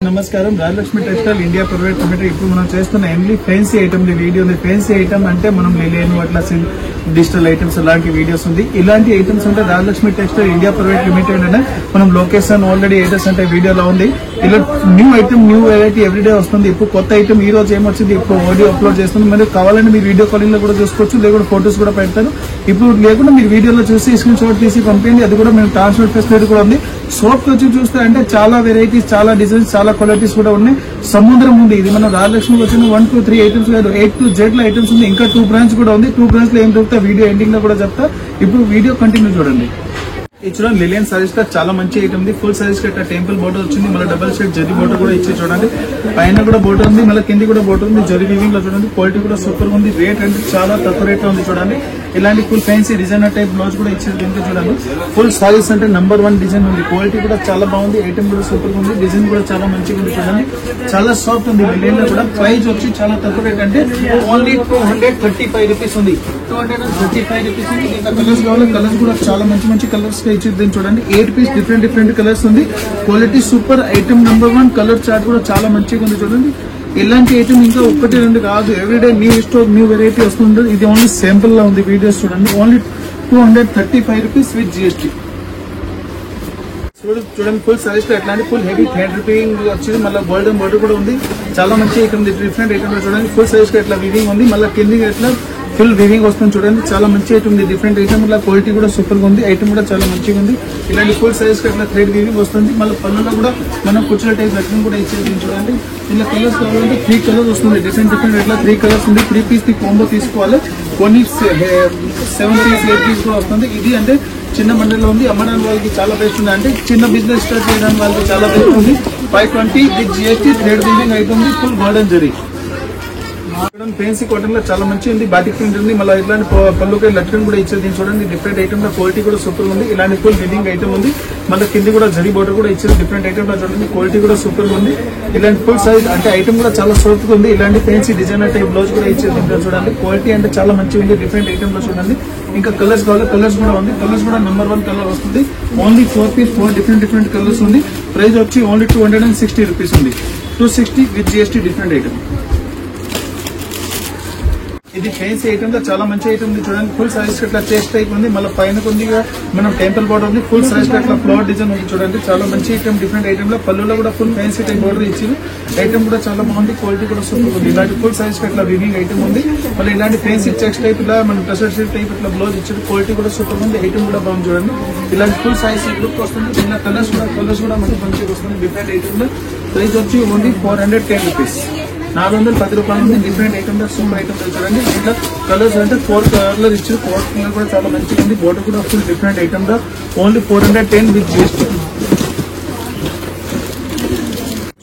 నమస్కారం, Rajalakshmi textile India private limited. ఇప్పుడు మనం చేస్తున్న ఎన్లీ ఫ్యాన్సీ ఐటమ్ వీడియో ఉంది. ఫ్యాన్సీ ఐటమ్ అంటే మనం లేని అట్లా డిజిటల్ ఐటమ్స్ అలాంటి వీడియోస్ ఉంది. ఇలాంటి ఐటమ్స్ అంటే Rajalakshmi textile India private limited అనే మనం లొకేషన్ ఆల్రెడీ ఐటమ్స్ అంటే వీడియోలో ఉంది. ఇలా new item new variety everyday వస్తుంది. ఇప్పుడు కొత్త ఐటమ్ ఈ రోజు ఏమొచ్చింది ఇప్పుడు ఆడియో అప్లోడ్ చేస్తుంది. మీరు కావాలంటే మీరు వీడియో కాలింగ్ లో కూడా చూసుకోవచ్చు, లేకుండా ఫొటోస్ కూడా పెడతారు. ఇప్పుడు లేకుండా మీరు వీడియోలో చూసి స్క్రీన్ షాట్ తీసి పంపించండి. అది కూడా మేము ట్రాన్స్పోర్ట్ ఫెసిలిటీ కూడా ఉంది. షాప్ వచ్చి చూస్తే అంటే చాలా వెరైటీస్, చాలా డిజైన్స్, చాలా క్వాలిటీస్ కూడా ఉన్నాయి. సముద్రం ఉంది. ఇది మన రాజలక్ష్మికి వచ్చిన 1 to 3 ఐటమ్స్ కాదు, 8 to Z ఐటమ్స్ ఉంది. ఇంకా 2 బ్రాంచ్ కూడా ఉంది. 2 బ్రాంచ్ లో ఏం దొరుకుతా వీడియో ఎండింగ్ లో కూడా చెప్తా. ఇప్పుడు వీడియో కంటిన్యూ చూడండి. ఇది చూడండి, లిలియన్ సారీస్ గా చాలా మంచి ఐటమ్ ఉంది. ఫుల్ సారీస్ కి ఇట్లా టెంపుల్ బోర్డర్ వచ్చింది. మళ్ళీ డబల్ షేడ్ జరీ బోర్డర్ కూడా ఇచ్చి చూడండి. పైన కూడా బోర్డర్ ఉంది, మళ్ళీ కింది కూడా బోర్డర్ ఉంది. జరీ వీవింగ్ లో చూడండి. క్వాలిటీ కూడా సూపర్ ఉంది. రేట్ అంటే చాలా తక్కువ రేట్ లో ఉంది చూడండి. ఇలాంటి full fancy designer type blouse కూడా ఇచ్చేది దీంట్లో చూడండి. ఫుల్ సారీస్ అంటే నంబర్ 1 డిజైన్ ఉంది. క్వాలిటీ కూడా చాలా బాగుంది. ఐటమ్ కూడా సూపర్ ఉంది. డిజైన్ కూడా చాలా మంచిగా ఉంది చూడండి. చాలా సాఫ్ట్ ఉంది. లిలియన్ లో కూడా ప్రైస్ వచ్చి చాలా తక్కువ రేట్ అంటే ఓన్లీ 235 రూపీస్ ఉంది. 235 రూపీస్ ఉంది. ఇంకా కలర్స్ కావాలి, కలర్స్ కూడా చాలా మంచి మంచి కలర్స్ ఇచ్చేది చూడండి. 8 పీస్ డిఫరెంట్ కలర్స్ ఉంది. Quality super. Item number 1. Colour chart కూడా చాలా మంచిగా ఉంది చూడండి. ఇలాంటి ఐటమ్ ఇంకా 1-2 కాదు, everyday new stock new variety వస్తుంది. ఇది ఓన్లీ శాంపుల్ లా ఉంది. వీడియోస్ చూడండి. Only 235 rupees with GST. చూడండి, ఫుల్ సారీస్ లో ఎట్లాంటి ఫుల్ హెవీ హ్యాండ్ రిపేరింగ్ వచ్చింది. మళ్ళీ గోల్డెన్ బోర్డర్ కూడా ఉంది. చాలా మంచి ఐటమ్, డిఫరెంట్ ఐటమ్ చూడండి. ఫుల్ సారీస్ లో ఎట్లా వివింగ్ ఉంది. మళ్ళీ కింది ఎట్లా ఫుల్ వివింగ్ వస్తుంది చూడండి. చాలా మంచి ఐటమ్ ఉంది. డిఫరెంట్ ఐటమ్ ఇలా క్వాలిటీ కూడా సూపర్ గా ఉంది. ఐటమ్ కూడా చాలా మంచిగా ఉంది. ఇలాంటి ఫుల్ సైజ్ కి అట్లా థ్రెడ్ వివింగ్ వస్తుంది. మళ్ళీ పళ్ళలో కూడా మనం కూర్చున్న టైప్ లెక్కను కూడా ఇచ్చేది చూడండి. ఇలా కలర్స్ కావాలంటే 3 కలర్స్ వస్తుంది. డిఫరెంట్ ఇట్లా 3 కలర్స్ ఉంది. 3 పీస్ కి కాంబో తీసుకోవాలి. కొన్ని 7 పీస్ 8 పీస్ కూడా వస్తుంది. ఇది అంటే చిన్న మండలిలో ఉంది. అమ్మడానికి వాళ్ళకి చాలా బెస్ట్ ఉంది. అంటే చిన్న బిజినెస్ స్టార్ట్ చేయడానికి వాళ్ళకి చాలా బెస్ట్ ఉంది. 520 with GST thread weaving item ఉంది. Full golden zari. Fancy cotton లో చాలా మంచి ఉంది. బాటిక్ ప్రింట్ ఉంది. మళ్ళీ ఇట్లాంటి పళ్ళుకి లట్కన్ కూడా ఇచ్చేది చూడండి. డిఫరెంట్ ఐటమ్ లో క్వాలిటీ కూడా సూపర్ ఉంది. ఇలాంటి ఫుల్ వివింగ్ ఐటమ్ ఉంది. మళ్ళీ కింది కూడా జరీ బోర్డర్ కూడా ఇచ్చేది. డిఫరెంట్ ఐటమ్ లో చూడండి. క్వాలిటీ కూడా సూపర్ ఉంది. ఇలాంటి ఫుల్ సైజ్ అంటే ఐటమ్ కూడా చాలా సాఫ్ట్ ఉంది. ఇలాంటి ఫ్యాన్సీ డిజైనర్ టైప్ బ్లౌజ్ కూడా ఇచ్చేది చూడండి. క్వాలిటీ అంటే చాలా మంచిగా ఉంది. డిఫరెంట్ ఐటమ్ లో చూడండి. ఇంకా కలర్స్ కావాలి, కలర్స్ కూడా ఉంది. కలర్స్ కూడా నంబర్ 1 కలర్ వస్తుంది. ఓన్లీ 4 పీస్ 4 డిఫరెంట్ కలర్స్ ఉంది. ప్రైస్ వచ్చి ఓన్లీ 260 రూపీస్ ఉంది. 260 విత్ GST డిఫరెంట్ ఐటమ్. ఇది ఫ్యాన్సీ ఐటమ్ లో చాలా మంచి ఐటమ్ ఉంది చూడండి. ఫుల్ సైజ్ ఇట్లా చెస్ట్ టైప్ ఉంది. మళ్ళీ పైన కొద్దిగా మనం టెంపుల్ బోర్డర్ ఉంది. ఫుల్ సైజ్ ఇట్లా ఫ్లవర్ డిజైన్ ఉంది చూడండి. చాలా మంచి ఐటమ్, డిఫరెంట్ ఐటమ్ లో పళ్ళులో కూడా ఫుల్ ఫ్యాన్సీ టైప్ బోర్డర్ ఇచ్చింది. ఐటమ్ కూడా చాలా బాగుంది. క్వాలిటీ కూడా సూపర్ ఉంది. ఇలాంటి ఫుల్ సైజ్ ఇట్లా వివింగ్ ఐటమ్ ఉంది. మళ్ళీ ఇలాంటి ఫ్యాన్సీ చెక్స్ టైప్ ఇలా మనం డ్రెస్సెస్ టైప్ ఇట్లా బ్లౌజ్ ఇచ్చింది. క్వాలిటీ కూడా సూపర్ ఉంది. ఐటమ్ కూడా బాగుంది చూడండి. ఇలాంటి ఫుల్ సైజ్ లుక్ వస్తుంది. ఇలా కలర్స్ కూడా మంచి మంచిగా వస్తుంది. డిఫరెంట్ ఐటమ్ లో ప్రైస్ వచ్చి ఓన్లీ 410 రూపీస్. 410 రూపాయలు ఉంది. డిఫరెంట్ ఐటమ్ లో సూపర్ ఐటమ్ చూడండి. ఇట్లా కలర్స్ అంటే 4 కలర్ ఇచ్చారు. 4 కలర్ కూడా చాలా మంచిగా ఉంది. బోర్డర్ కూడా ఫుల్ డిఫరెంట్ ఐటమ్ లో ఓన్లీ 410 విత్ GST.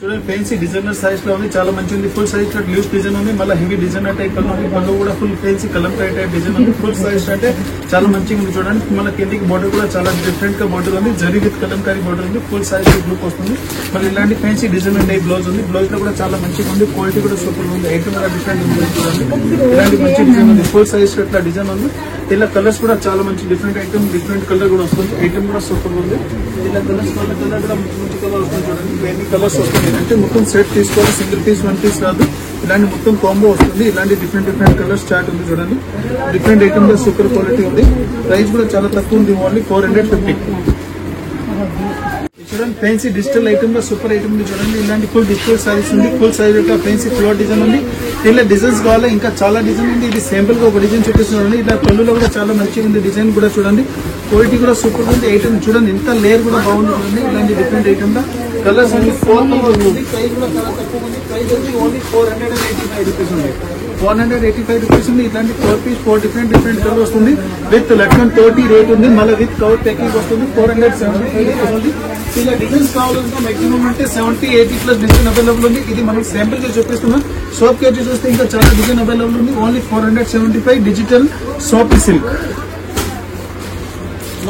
చూడండి, ఫ్యాన్సీ డిజైనర్ సైజ్ లో ఉంది. చాలా మంచి ఉంది. ఫుల్ సైజ్ లూజ్ డిజైన్ ఉంది. మళ్ళీ హెవీ డిజైనర్ టైప్ ఉంది. పళ్ళు కూడా full fancy Kalamkari type design ఉంది. ఫుల్ సైజ్ అంటే చాలా మంచిగా ఉంది చూడండి. మళ్ళీ కిందికి బోర్డర్ కూడా చాలా డిఫరెంట్ గా బోర్డర్ ఉంది. జరీ విత్ కలంకారీ బోర్డర్ ఉంది. ఫుల్ సైజ్ లుక్ వస్తుంది. మళ్ళీ ఇలాంటి ఫ్యాన్సీ డిజైనర్ టైప్ బ్లౌజ్ ఉంది. బ్లౌజ్ లో కూడా చాలా మంచిగా ఉంది. క్వాలిటీ కూడా సూపర్ ఉంది. ఐటమ్ కూడా డిఫరెంట్ ఉంది చూడండి. ఇలాంటి మంచి డిజైన్ ఉంది. ఫుల్ సైజ్ ఇట్లా డిజైన్ ఉంది. ఇలా కలర్స్ కూడా చాలా మంచి డిఫరెంట్ ఐటమ్, డిఫరెంట్ కలర్ కూడా వస్తుంది. ఐటమ్ కూడా సూపర్ ఉంది. ఇలా కలర్స్ కలర్ కూడా మంచి కలర్ వస్తుంది చూడండి. ఎన్ని కలర్స్ వస్తుంది అంటే మొత్తం సెట్ తీసుకోవాలి. సింగిల్ పీస్ 1 పీస్ రాదు. ఇలాంటి మొత్తం కాంబో వస్తుంది. ఇలాంటి డిఫరెంట్ కలర్స్ చార్ట్ ఉంది చూడండి. డిఫరెంట్ ఐటమ్ లో సూపర్ క్వాలిటీ ఉంది. ప్రైస్ కూడా చాలా తక్కువ ఉంది. ఓన్లీ 450. చూడండి, ఫ్యాన్సీ డిజిటల్ ఐటమ్ లో సూపర్ ఐటమ్ ఉంది చూడండి. ఇలాంటి ఫుల్ డిజిటల్ సారీస్ ఉంది. ఫుల్ సైజ్ యొక్క ఫ్యాన్సీ ఫ్లోర్ డిజైన్ ఉంది. ఇలా డిజైన్స్ కావాలి, ఇంకా చాలా డిజైన్ ఉంది. ఇది సింపుల్ గా ఒక డిజైన్ చూపిస్తున్నాండి. ఇలా పళ్ళులో కూడా చాలా మంచిగా ఉంది. డిజైన్ కూడా చూడండి. క్వాలిటీ కూడా సూపర్ ఉంది. ఐటమ్ చూడండి, ఇంత లేయర్ కూడా బాగుంది చూడండి. ఇలాంటి డిఫరెంట్ ఐటమ్ లో కలర్స్ అన్ని 4 కలర్స్ ఉంది. ప్రైస్ కూడా చాలా తక్కువ ఉంది. ప్రైస్ వచ్చి ఓన్లీ 485 రూపీస్ ఉంది. 485 రూపీస్ ఉంది. ఇలాంటి 4 పీస్ 4 డిఫరెంట్ కలర్ వస్తుంది. విత్ లట్కన్ 30 రేట్ ఉంది. మళ్ళీ విత్ కవర్ ప్యాకింగ్ వస్తుంది. 475 రూపీస్ ఉంది. ఇలా డిజైన్స్ కావాలంటే మాక్సిమం అంటే 70-80+ డిజైన్ అవైలబుల్ ఉంది. ఇది మనం శాంపుల్ గా చూపిస్తున్నాం. షాప్ కి వచ్చి చూస్తే ఇంకా చాలా డిజైన్ అవైలబుల్ ఉంది. Only 475 digital soft silk.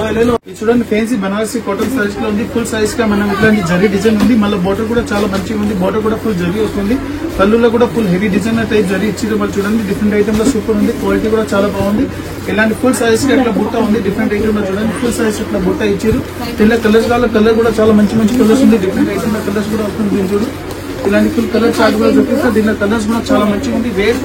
ఇది చూడండి ఫ్యాన్సీ బనారసి కాటన్ సారీస్ లో ఉంది. ఫుల్ సైజ్ గా మనం ఇట్లాంటి జరీ డిజైన్ ఉంది. మళ్ళీ బోర్డర్ కూడా చాలా మంచిగా ఉంది. బోర్డర్ కూడా ఫుల్ జరీ వస్తుంది. పళ్ళులో కూడా full heavy design type zari ఇచ్చారు. మళ్ళీ చూడండి డిఫరెంట్ ఐటమ్ లో సూపర్ ఉంది. క్వాలిటీ కూడా చాలా బాగుంది. ఇలాంటి ఫుల్ సైజ్ గా ఇట్లా బుట్ట ఉంది. డిఫరెంట్ ఐటమ్ లో చూడండి ఫుల్ సైజ్ ఇట్లా బుట్ట ఇచ్చారు. ఇలా కలర్స్ కావాలి, కలర్ కూడా చాలా మంచి మంచి కలర్స్ ఉంది. డిఫరెంట్ ఐటమ్ లో కలర్స్ కూడా వస్తుంది. దీని చూడు ఇలాంటి ఫుల్ కలర్ చార్ట్ కూడా చూపిస్తే దీనిలో కలర్స్ కూడా చాలా మంచిగా ఉంది. రేట్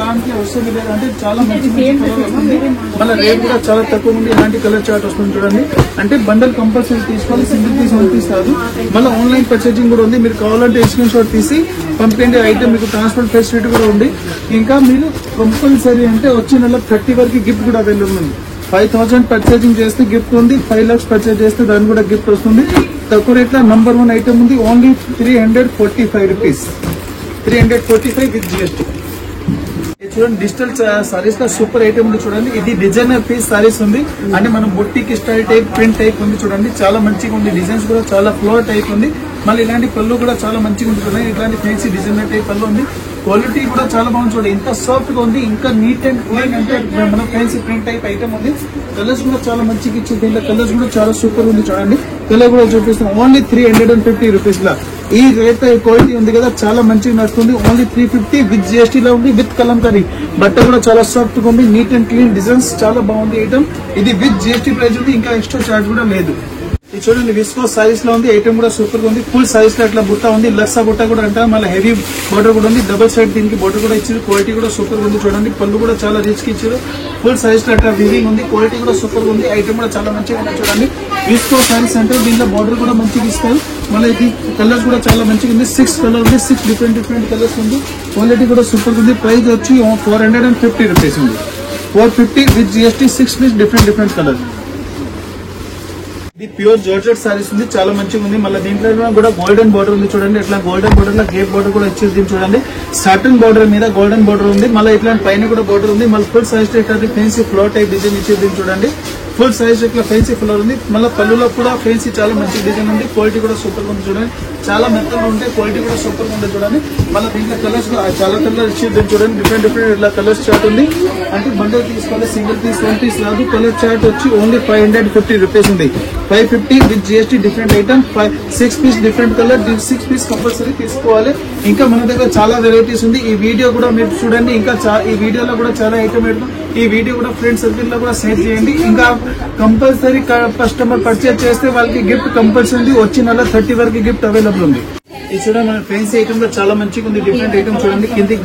లాంటి వస్తుంది లేదంటే చాలా మంచి కలర్ వస్తుంది. మళ్ళీ రేట్ కూడా చాలా తక్కువ ఉంది. ఇలాంటి కలర్ చార్ట్ వస్తుంది చూడండి. అంటే బండల్ కంపల్సరీ తీసుకోవాలి, సింగిల్ పీస్ పంపిస్తారు. మళ్ళీ ఆన్లైన్ పర్చేజింగ్ కూడా ఉంది. మీరు కావాలంటే స్క్రీన్ షాట్ తీసి పంపించే ఐటమ్ మీకు ట్రాన్స్పోర్ట్ ఫెసిలిటీ కూడా ఉంది. ఇంకా మీరు కంపల్సరీ అంటే వచ్చే నెల 30 వరకు గిఫ్ట్ కూడా అవైలబుల్ ఉంది. 5,000 పర్చేజింగ్ చేస్తే గిఫ్ట్ ఉంది. 5 lakhs పర్చేజ్ చేస్తే దాని కూడా గిఫ్ట్ వస్తుంది. తక్కువ రేట్ లో నంబర్ 1 ఐటమ్ ఉంది. Only 345 rupees, 345 with GST. చూడండి డిజిటల్ సారీస్ లో సూపర్ ఐటమ్ ఉంది చూడండి. ఇది డిజైనర్ పీస్ సారీస్ ఉంది. అంటే మనం బొట్టికి స్టైల్ టైప్ ప్రింట్ టైప్ ఉంది చూడండి. చాలా మంచిగా ఉంది. డిజైన్స్ కూడా చాలా ఫ్లోర్ టైప్ ఉంది. మళ్ళీ ఇలాంటి పళ్ళు కూడా చాలా మంచిగా ఉంది చూడండి. ఇట్లాంటి ఫ్యాన్సీ డిజైనర్ టైప్ పళ్ళు ఉంది. క్వాలిటీ కూడా చాలా బాగుంది చూడండి. ఇంత సాఫ్ట్ గా ఉంది. ఇంకా నీట్ అండ్ క్లీన్ అంటే మన ఫ్యాన్సీ ప్రింట్ టైప్ ఐటమ్ ఉంది. కలర్స్ కూడా చాలా మంచిగా ఇచ్చింది. దీంట్లో కలర్స్ కూడా చాలా సూపర్ ఉంది చూడండి. కలర్ కూడా చూపిస్తాం. ఓన్లీ 350 రూపీస్ లా ఈ రేట్ క్వాలిటీ ఉంది కదా, చాలా మంచిగా నడుస్తుంది. ఓన్లీ 350 విత్ జిఎస్టీ లో ఉంది. విత్ కలంకారీ బట్ట కూడా చాలా సాఫ్ట్ గా ఉంది. నీట్ అండ్ క్లీన్ డిజైన్స్ చాలా బాగుంది ఐటమ్. ఇది విత్ జిఎస్టీ ప్రైస్ ఉంది. ఇంకా ఎక్స్ట్రా చార్జ్ కూడా లేదు. ఇది చూడండి విస్కో సారీస్ లో ఉంది. ఐటమ్ కూడా సూపర్ గా ఉంది. ఫుల్ సైజ్ లో ఇట్లా బుట్ట ఉంది. లక్సా బుట్ట కూడా అంటారు. మళ్ళీ హెవీ బోర్డర్ కూడా ఉంది. డబుల్ సైడ్ దీనికి బోర్డర్ కూడా ఇచ్చారు. క్వాలిటీ కూడా సూపర్ గా ఉంది చూడండి. పళ్ళు కూడా చాలా రిచ్ కి ఇచ్చారు. ఫుల్ సైజ్ లో ఇట్లా వివింగ్ ఉంది. క్వాలిటీ కూడా సూపర్ గా ఉంది. ఐటమ్ కూడా చాలా మంచిగా ఉంది చూడండి. విస్కో సారీస్ అంటే దీంట్లో బోర్డర్ కూడా మంచిగా ఇస్తారు. మళ్ళీ ఇది కలర్స్ కూడా చాలా మంచిగా ఉంది. 6 కలర్ ఉంది. 6 డిఫరెంట్ కలర్స్ ఉంది. క్వాలిటీ కూడా సూపర్ ఉంది. ప్రైస్ వచ్చి 450 రూపీస్ ఉంది. 450 with GST. 6 piece different colour. ఇది ప్యూర్ జార్జెట్ సారీస్ ఉంది. చాలా మంచిగా ఉంది. మళ్ళీ దీంట్లో కూడా గోల్డెన్ బోర్డర్ ఉంది చూడండి. ఇట్లా గోల్డెన్ బోర్డర్ లో గేప్ బోర్డర్ కూడా వచ్చేది దీన్ని చూడండి. సాటన్ బోర్డర్ మీద గోల్డెన్ బోర్డర్ ఉంది. మళ్ళీ ఇట్లాంటి పైన కూడా బోర్డర్ ఉంది. మళ్ళీ ఫుల్ సైజ్ ఇట్లా ఫెన్సీ ఫ్లోర్ టైప్ డిజైన్ ఇచ్చేది దీన్ని చూడండి. ఫుల్ సైజ్ ఇట్లా ఫెన్సీ ఫ్లోర్ ఉంది. మళ్ళీ పళ్ళులో కూడా ఫెన్సీ చాలా మంచి డిజైన్ ఉంది. క్వాలిటీ కూడా సూపర్ ఉంది చూడండి. చాలా మెత్తగా ఉంటాయి. క్వాలిటీ కూడా సూపర్ ఉంది చూడండి. మళ్ళీ దీంట్లో కలర్స్ చాలా కలర్ ఇచ్చేది దీన్ని చూడండి. డిఫరెంట్ ఇట్లా కలర్స్ చార్ట్ ఉంది. అంటే బండల్ తీసుకోవాలి, సింగిల్ పీస్ 1 పీస్ రాదు. కలర్ చార్ట్ వచ్చి ఓన్లీ 550 రూపీస్ ఉంది. 550 with GST. Different item 6 piece different colour. 6 piece compulsory తీసుకోవాలి. ఇంకా మన దగ్గర చాలా వెరైటీస్ ఉంది. ఈ వీడియో కూడా మీరు చూడండి. ఇంకా ఈ వీడియోలో కూడా చాలా ఐటమ్ పెడతాం. ఈ వీడియో కూడా ఫ్రెండ్స్ సర్కిల్ లో కూడా షేర్ చేయండి. ఇంకా కంపల్సరీ కస్టమర్ పర్చేజ్ చేస్తే వాళ్ళకి గిఫ్ట్ కంపల్సరీ వచ్చే నెల 30 వరకు గిఫ్ట్ అవైలబుల్ ఉంది. ఇది చూడండి మన ఫ్యాన్సీ ఐటమ్ లో చాలా మంచిగా ఉంది. డిఫరెంట్ ఐటమ్ చూడండి. కింది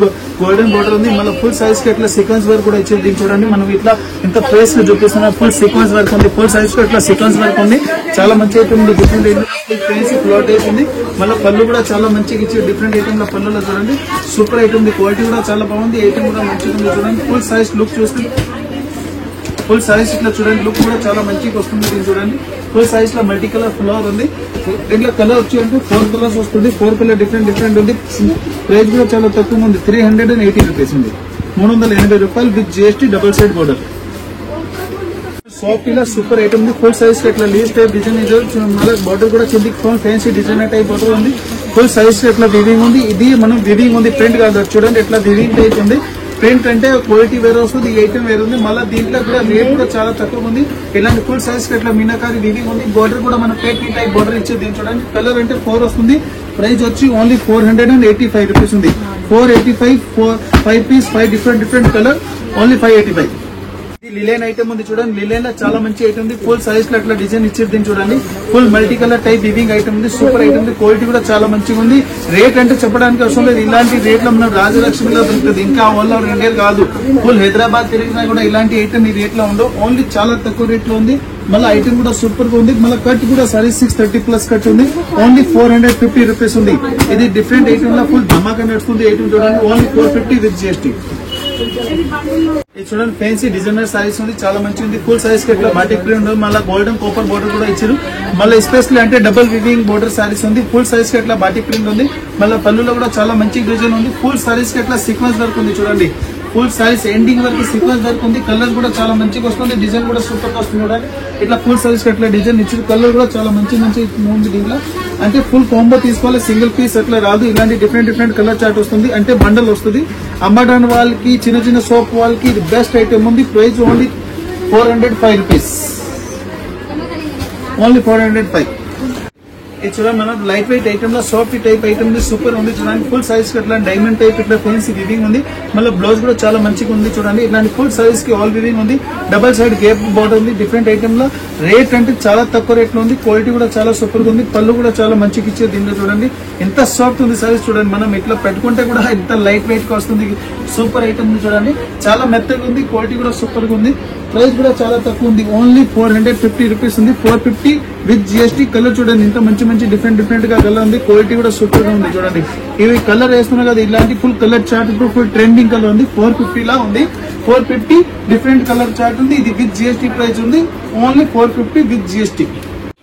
గోల్డెన్ బోర్డర్ ఉంది. మళ్ళీ ఫుల్ సైజ్ కి ఇట్లా సీక్వెన్స్ వర్క్ కూడా ఇచ్చేది దీన్ని చూడండి. మనం ఇట్లా ఇంత ప్రైస్ లో చూపిస్తున్నా. ఫుల్ సీక్వెన్స్ వర్క్ ఉంది. ఫుల్ సైజ్ లో ఇట్లా సీక్వెన్స్ వర్క్ ఉంది. చాలా మంచి ఐటమ్ ఉంది. Different item fancy floor type ఉంది. మళ్ళీ పళ్ళు కూడా చాలా మంచిగా ఇచ్చి డిఫరెంట్ ఐటమ్ లో పళ్ళులో చూడండి. సూపర్ ఐటమ్ ఉంది. క్వాలిటీ కూడా చాలా బాగుంది. ఐటమ్ కూడా మంచిగా ఉంది చూడండి. ఫుల్ సైజ్ లుక్ చూస్తే ఫుల్ సైజ్ ఇట్లా చూడండి. లుక్ కూడా చాలా మంచిగా వస్తుంది. దీన్ని చూడండి. ఫుల్ సైజ్ లో మల్టీ కలర్ ఫ్లవర్ ఉంది. దీంట్లో కలర్ వచ్చి అంటే 4 కలర్స్ వస్తుంది. 4 కలర్ డిఫరెంట్ ఉంది. ప్రైస్ కూడా చాలా తక్కువ ఉంది. 380 రూపీస్ ఉంది. 380 రూపాయలు with GST. Double side border. Soft ఇలా సూపర్ ఐటమ్ ఉంది. ఫుల్ సైజ్ ఇట్లా లీవ్స్ టైప్ డిజైన్ మళ్ళీ బోర్డర్ కూడా కిందికి ఫ్యాన్సీ డిజైనర్ టైప్ బోర్డర్ ఉంది. ఫుల్ సైజ్ ఇట్లా వివింగ్ ఉంది. ఇది మనం వివింగ్ ఉంది. ప్రింట్ కాదు చూడండి. ఇట్లా వివింగ్ టైప్ ఉంది. ప్రింట్ అంటే క్వాలిటీ వేరే వస్తుంది. ఈ ఐటమ్ వేరే ఉంది. మళ్ళీ దీంట్లో కూడా రేట్ కూడా చాలా తక్కువ ఉంది. ఇలాంటి ఫుల్ సైజ్ ఇట్లా మీనాకారి వివింగ్ ఉంది. బోర్డర్ కూడా మన పేటీ టైప్ బోర్డర్ ఇచ్చేది దీన్ని చూడండి. కలర్ అంటే 4 వస్తుంది. ప్రైస్ వచ్చి ఓన్లీ 485 రూపీస్ ఉంది. 485 5 piece 5 different colour. Only 585. Linen item ఉంది చూడండి. లిలెన్ లో చాలా మంచి ఐటమ్ ఉంది. ఫుల్ సైజ్ లో అట్లా డిజైన్ ఇచ్చేది దీన్ని చూడండి. Full multi colour type weaving item ఉంది. సూపర్ ఐటమ్ ఉంది. క్వాలిటీ కూడా చాలా మంచిగా ఉంది. రేట్ అంటే చెప్పడానికి అవసరం లేదు. ఇలాంటి రేట్ లో మనం రాజలక్ష్మిలో దొరుకుతుంది. ఇంకా వల్ల 2 కాదు. ఫుల్ హైదరాబాద్ తిరిగినా కూడా ఇలాంటి ఐటమ్ ఈ రేట్ లో ఉండవు. ఓన్లీ చాలా తక్కువ రేట్ లో ఉంది. మళ్ళీ ఐటమ్ కూడా సూపర్ గా ఉంది. మళ్ళీ కట్ కూడా సారీ 630+ కట్ ఉంది. ఓన్లీ 450 రూపీస్ ఉంది. ఇది డిఫరెంట్ ఐటమ్ లో ఫుల్ ధమాకా నడుస్తుంది. ఐటమ్ చూడండి. Only 450 with GST. ఇది చూడండి ఫ్యాన్సీ డిజైనర్ సారీస్ ఉంది. చాలా మంచి ఉంది. ఫుల్ సైజ్ కి ఇట్లా బాటిక్ ప్రింట్ ఉంది. మళ్ళీ గోల్డెన్ కాపర్ బోర్డర్ కూడా ఇచ్చారు. మళ్ళీ ఎస్పెషల్లీ అంటే డబుల్ వివింగ్ బోర్డర్ సారీస్ ఉంది. ఫుల్ సైజ్ కి ఇట్లా బాటిక్ ప్రింట్ ఉంది. మళ్ళీ పళ్ళులో కూడా చాలా మంచి డిజైన్ ఉంది. ఫుల్ సారీస్ కి ఇట్లా సీక్వెన్స్ వర్క్ ఉంది చూడండి. ఫుల్ సారీస్ ఎండింగ్ వరకు సీక్వెన్స్ వర్క్ ఉంది. కలర్ కూడా చాలా మంచిగా వస్తుంది. డిజైన్ కూడా సూపర్ గా వస్తుంది చూడండి. ఇట్లా ఫుల్ సైజ్ కి ఇట్లా డిజైన్ ఇచ్చారు. కలర్ కూడా చాలా మంచి ఉంది దీంట్లో. అంటే ఫుల్ కాంబో తీసుకోవాలి. సింగిల్ పీస్ అట్లా రాదు. ఇలాంటి డిఫరెంట్ కలర్ చార్ట్ వస్తుంది. అంటే బండల్ వస్తుంది. అమ్మడానికి వాళ్ళకి చిన్న షాప్ వాళ్ళకి ఇది బెస్ట్ ఐటమ్ ఉంది. Price only 405 rupees. ఓన్లీ 405. ఇది చూడండి మనం లైట్ వెయిట్ ఐటమ్ లో సాఫ్ట్ టైప్ ఐటమ్ సూపర్ ఉంది చూడండి. ఫుల్ సైజ్ కి ఇట్లా డైమండ్ టైప్ ఇట్లా ఫెన్సీ వివింగ్ ఉంది. మళ్ళీ బ్లౌజ్ కూడా చాలా మంచిగా ఉంది చూడండి. ఇట్లాంటి ఫుల్ సైజ్ కి ఆల్ వివింగ్ ఉంది. డబల్ సైడ్ గేప్ బోర్డర్ ఉంది. డిఫరెంట్ ఐటమ్ లో రేట్ అంటే చాలా తక్కువ రేట్ లో ఉంది. క్వాలిటీ కూడా చాలా సూపర్ గా ఉంది. పళ్ళు కూడా చాలా మంచిగా ఇచ్చారు. దీంట్లో చూడండి ఎంత సాఫ్ట్ ఉంది సైజ్ చూడండి. మనం ఇట్లా పెట్టుకుంటే కూడా ఎంత లైట్ వెయిట్ గా వస్తుంది. సూపర్ ఐటమ్ ఉంది చూడండి. చాలా మెత్తగా ఉంది. క్వాలిటీ కూడా సూపర్ గా ఉంది. ప్రైస్ కూడా చాలా తక్కువ ఉంది. ఓన్లీ 450 రూపీస్ ఉంది. 450 విత్ GST. కలర్ చూడండి ఇంత మంచి డిఫరెంట్ గా కలర్ ఉంది. క్వాలిటీ కూడా సూపర్ గా ఉంది చూడండి. ఇవి కలర్ వేస్తున్నా కదా ఇలాంటి ఫుల్ కలర్ చార్ట్ ఇప్పుడు ఫుల్ ట్రెండింగ్ కలర్ ఉంది. 450 లా ఉంది. 450 డిఫరెంట్ కలర్ చార్ట్ ఉంది. ఇది విత్ GST ప్రైస్ ఉంది. Only 450 with GST.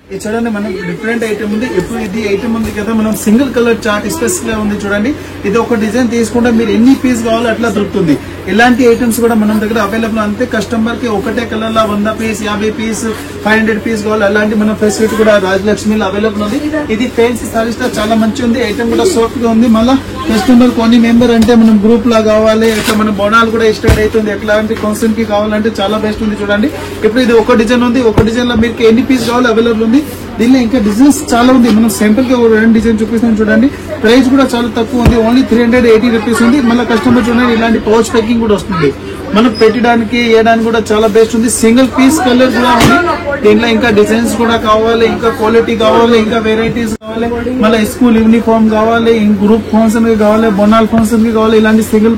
ఇది చూడండి మనకి డిఫరెంట్ ఐటమ్ ఉంది. ఇప్పుడు ఇది ఐటమ్ ఉంది కదా మనం సింగిల్ కలర్ చార్ట్ స్పెషల్ గా ఉంది చూడండి. ఇది ఒక డిజైన్ తీసుకుంటే మీరు ఎన్ని పీస్ కావాలో అట్లా దొరుకుతుంది. ఇలాంటి ఐటమ్స్ కూడా మనం దగ్గర అవైలబుల్. అంతే కస్టమర్ కి ఒకటే కలర్ లా 100 పీస్ 50 పీస్ 500 పీస్ కావాలి. అలాంటి మన ఫెసిలిటీ కూడా రాజలక్ష్మిలో అవైలబుల్ ఉంది. ఇది ఫ్యాన్సీ సారీస్ తో చాలా మంచి ఉంది. ఐటమ్ కూడా సాఫ్ట్ గా ఉంది. మళ్ళీ కస్టమర్ కొన్ని మెంబర్ అంటే మనం గ్రూప్ లా కావాలి ఇట్లా మన బోనాలు కూడా స్టార్ట్ అవుతుంది. ఎట్లాంటి ఫంక్షన్ కి కావాలంటే చాలా బెస్ట్ ఉంది చూడండి. ఇప్పుడు ఇది ఒక డిజైన్ ఉంది. ఒక డిజైన్ లో మీకు ఎన్ని పీస్ కావాలో అవైలబుల్ ఉంది. దీనిలో ఇంకా డిజైన్స్ చాలా ఉంది. మనం సింపుల్ గా 2 డిజైన్ చూపిస్తాం చూడండి. ప్రైస్ కూడా చాలా తక్కువ ఉంది. ఓన్లీ 380 రూపీస్ ఉంది. మళ్ళీ కస్టమర్ చూడండి ఇలాంటి పౌచ్ ప్యాకింగ్ కూడా వస్తుంది. మనం పెట్టడానికి వేయడానికి కూడా చాలా బెస్ట్ ఉంది. సింగిల్ పీస్ కలర్ కూడా ఉంది. దీంట్లో ఇంకా డిజైన్స్ కూడా కావాలి, ఇంకా క్వాలిటీ కావాలి, ఇంకా వెరైటీస్ కావాలి, మళ్ళీ స్కూల్ యూనిఫామ్ కావాలి, గ్రూప్ ఫంక్షన్ కి కావాలి, బొనాల్ ఫంక్షన్ కి కావాలి. ఇలాంటి సింగిల్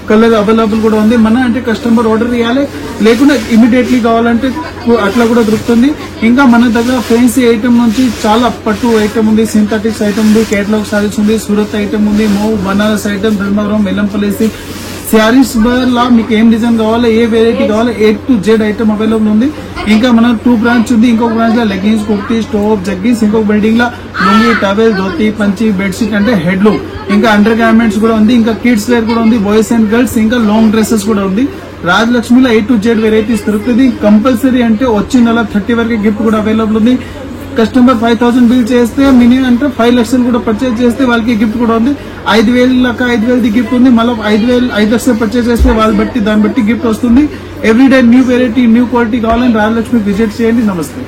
కలర్ అవైలబుల్ కూడా ఉంది. మన అంటే కస్టమర్ ఆర్డర్ ఇవ్వాలి, లేకుండా ఇమీడియట్లీ కావాలంటే అట్లా కూడా దొరుకుతుంది. ఇంకా మన దగ్గర ఫ్యాన్సీ ఐటమ్ నుంచి చాలా పట్టు ఐటమ్ ఉంది, సింథటిక్స్ ఐటమ్ ఉంది, కేటలాగ్ సారీస్ ఉంది, సూరత్ ఐటమ్ ఉంది, మౌ బనారస్ ఐటమ్, ధర్మవరం, వెల్లంపల్లి శారీస్ లా మీకు ఏం డిజైన్ కావాలో ఏ వెరైటీ కావాలో A to Z item available ఉంది. ఇంకా మన 2 బ్రాంచ్ ఉంది. ఇంకొక బ్రాంచ్ లో లెగ్గిన్స్, కుర్తీ, స్టోవ్, జగ్గిన్స్, ఇంకొక బిల్డింగ్ లో లుంగి, టవెల్, ధోతి, పంచి, బెడ్షీట్ అంటే హెడ్లూమ్, ఇంకా అండర్ గార్మెంట్స్ కూడా ఉంది. ఇంకా కిడ్స్ వేర్ కూడా ఉంది, బాయ్స్ అండ్ గర్ల్స్, ఇంకా లాంగ్ డ్రెస్సెస్ కూడా ఉంది. రాజలక్ష్మిలో A to Z వెరైటీస్ దొరుకుతుంది. కంపల్సరీ అంటే వచ్చిన నెల 30 వరకు గిఫ్ట్ కూడా అవైలబుల్ ఉంది. కస్టమర్ 5,000 బిల్ చేస్తే మినిమం అంటే 5 లక్షలు కూడా పర్చేజ్ చేస్తే వాళ్ళకి గిఫ్ట్ కూడా ఉంది. 5,000 గిఫ్ట్ ఉంది. మళ్ళీ 5 లక్షలు పర్చేజ్ చేస్తే దాన్ని బట్టి గిఫ్ట్ వస్తుంది. Everyday new variety new quality కావాలని రాజలక్ష్మి విజిట్ చేయండి. నమస్తే.